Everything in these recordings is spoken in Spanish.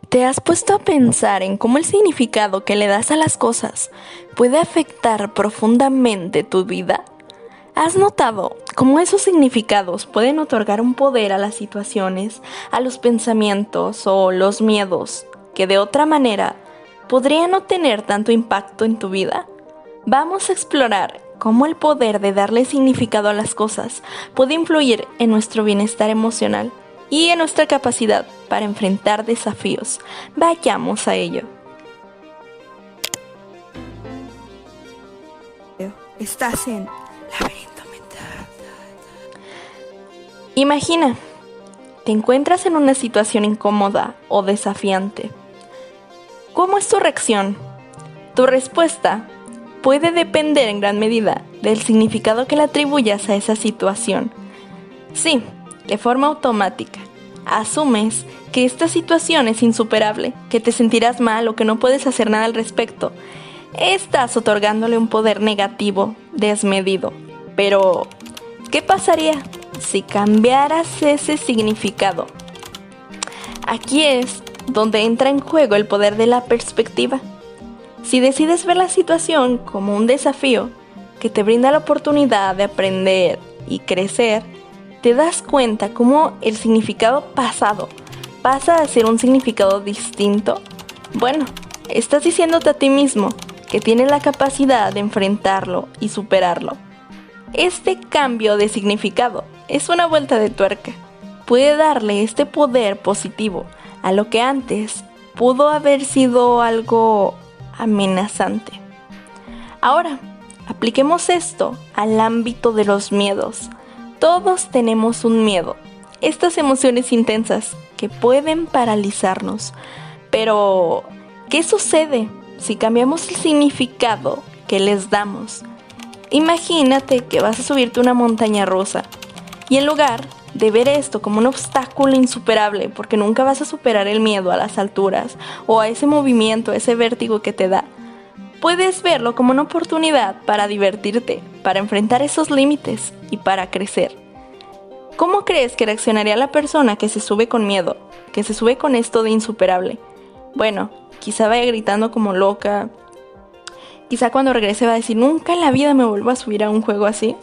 ¿Te has puesto a pensar en cómo el significado que le das a las cosas puede afectar profundamente tu vida? ¿Has notado cómo esos significados pueden otorgar un poder a las situaciones, a los pensamientos o los miedos que de otra manera podrían no tener tanto impacto en tu vida? Vamos a explorar cómo el poder de darle significado a las cosas puede influir en nuestro bienestar emocional y en nuestra capacidad para enfrentar desafíos. Vayamos a ello. Estás en Laberinto Mental. Imagina, te encuentras en una situación incómoda o desafiante. ¿Cómo es tu reacción? Tu respuesta puede depender en gran medida del significado que le atribuyas a esa situación. Sí, de forma automática, asumes que esta situación es insuperable, que te sentirás mal o que no puedes hacer nada al respecto. Estás otorgándole un poder negativo, desmedido. Pero, ¿qué pasaría si cambiaras ese significado? Aquí es donde entra en juego el poder de la perspectiva. Si decides ver la situación como un desafío que te brinda la oportunidad de aprender y crecer, te das cuenta cómo el significado pasado pasa a ser un significado distinto. Bueno, estás diciéndote a ti mismo que tienes la capacidad de enfrentarlo y superarlo. Este cambio de significado es una vuelta de tuerca. Puede darle este poder positivo a lo que antes pudo haber sido algo amenazante. Ahora, apliquemos esto al ámbito de los miedos. Todos tenemos un miedo, estas emociones intensas que pueden paralizarnos. Pero, ¿qué sucede si cambiamos el significado que les damos? Imagínate que vas a subirte una montaña rusa y en lugar de ver esto como un obstáculo insuperable, porque nunca vas a superar el miedo a las alturas o a ese movimiento, a ese vértigo que te da, puedes verlo como una oportunidad para divertirte, para enfrentar esos límites y para crecer. ¿Cómo crees que reaccionaría la persona que se sube con miedo, que se sube con esto de insuperable? Bueno, quizá vaya gritando como loca. Quizá cuando regrese va a decir, nunca en la vida me vuelvo a subir a un juego así.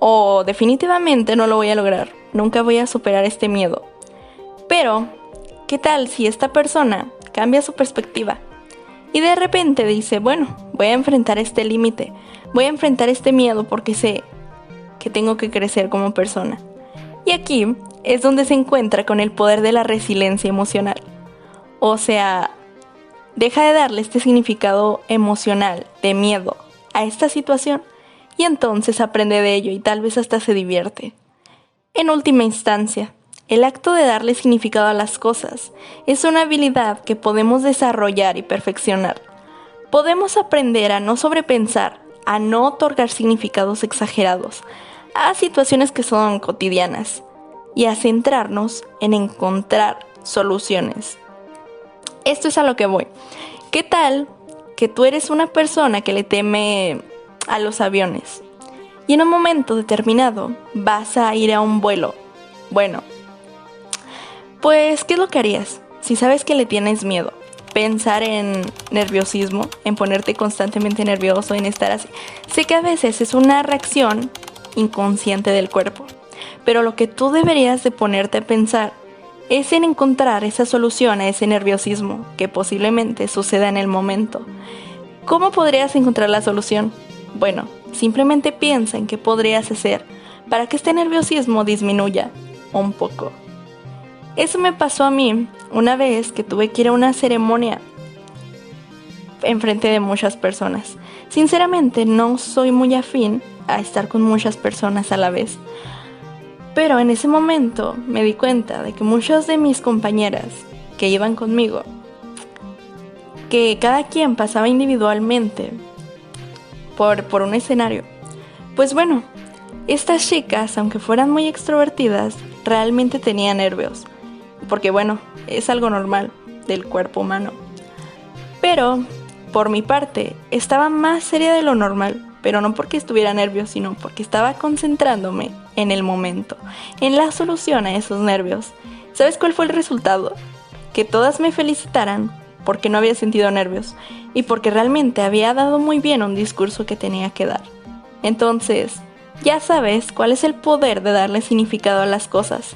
O definitivamente no lo voy a lograr, nunca voy a superar este miedo. Pero, ¿qué tal si esta persona cambia su perspectiva? Y de repente dice, bueno, voy a enfrentar este límite, voy a enfrentar este miedo porque sé que tengo que crecer como persona. Y aquí es donde se encuentra con el poder de la resiliencia emocional. O sea, deja de darle este significado emocional de miedo a esta situación y entonces aprende de ello y tal vez hasta se divierte. En última instancia, el acto de darle significado a las cosas es una habilidad que podemos desarrollar y perfeccionar. Podemos aprender a no sobrepensar, a no otorgar significados exagerados a situaciones que son cotidianas y a centrarnos en encontrar soluciones. Esto es a lo que voy. ¿Qué tal que tú eres una persona que le teme a los aviones y en un momento determinado vas a ir a un vuelo? Bueno, pues ¿qué es lo que harías si sabes que le tienes miedo? Pensar en nerviosismo, en ponerte constantemente nervioso, en estar así. Sé que a veces es una reacción inconsciente del cuerpo, pero lo que tú deberías de ponerte a pensar es en encontrar esa solución a ese nerviosismo que posiblemente suceda en el momento. ¿Cómo podrías encontrar la solución? Bueno, simplemente piensa en qué podrías hacer para que este nerviosismo disminuya un poco. Eso me pasó a mí una vez que tuve que ir a una ceremonia enfrente de muchas personas. Sinceramente, no soy muy afín a estar con muchas personas a la vez. Pero en ese momento me di cuenta de que muchas de mis compañeras que iban conmigo, que cada quien pasaba individualmente por un escenario. Pues bueno, estas chicas, aunque fueran muy extrovertidas, realmente tenían nervios. Porque bueno, es algo normal del cuerpo humano. Pero, por mi parte, estaba más seria de lo normal. Pero no porque estuviera nerviosa, sino porque estaba concentrándome en el momento, en la solución a esos nervios. ¿Sabes cuál fue el resultado? que todas me felicitaran porque no había sentido nervios y porque realmente había dado muy bien un discurso que tenía que dar. Entonces, ya sabes cuál es el poder de darle significado a las cosas.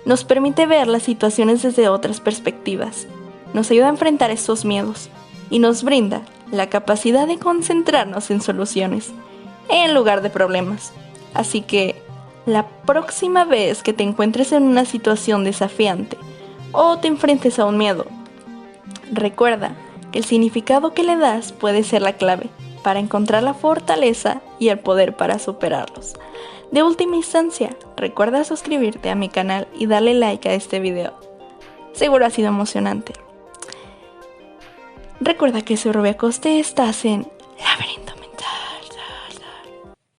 Nos permite ver las situaciones desde otras perspectivas, nos ayuda a enfrentar estos miedos y nos brinda la capacidad de concentrarnos en soluciones en lugar de problemas. Así que, la próxima vez que te encuentres en una situación desafiante o te enfrentes a un miedo, recuerda que el significado que le das puede ser la clave para encontrar la fortaleza y el poder para superarlos. De última instancia, recuerda suscribirte a mi canal y darle like a este video. Seguro ha sido emocionante. Recuerda que soy Rubia Coste, estás en Laberinto.